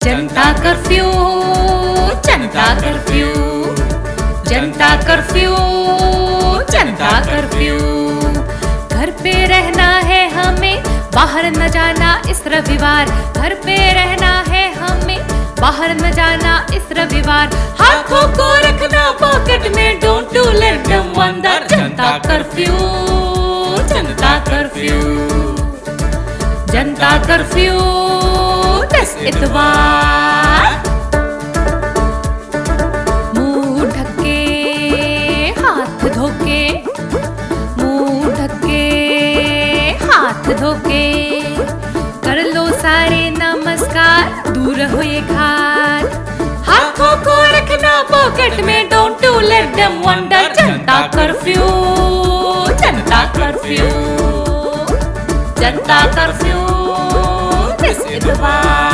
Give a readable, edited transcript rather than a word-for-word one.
जनता curfew, जनता curfew, जनता curfew, जनता कर्फ्यू। घर पे रहना है हमें, बाहर न जाना इस रविवार। घर पे रहना है हमें, बाहर न जाना इस रविवार। हाथों को रखना पॉकेट में, don't to let them wonder. जनता कर्फ्यू, जनता कर्फ्यू, जनता कर्फ्यू दस इतवार। मुंह ढके हाथ धोके, मुंह ढके हाथ धोके, कर लो सारे नमस्कार, दूर हो ये घात। हाथों को रखना पॉकेट में, don't to let them wonder. जनता कर्फ्यू, जनता कर्फ्यू, जनता कर्फ्यू दिस इतवार।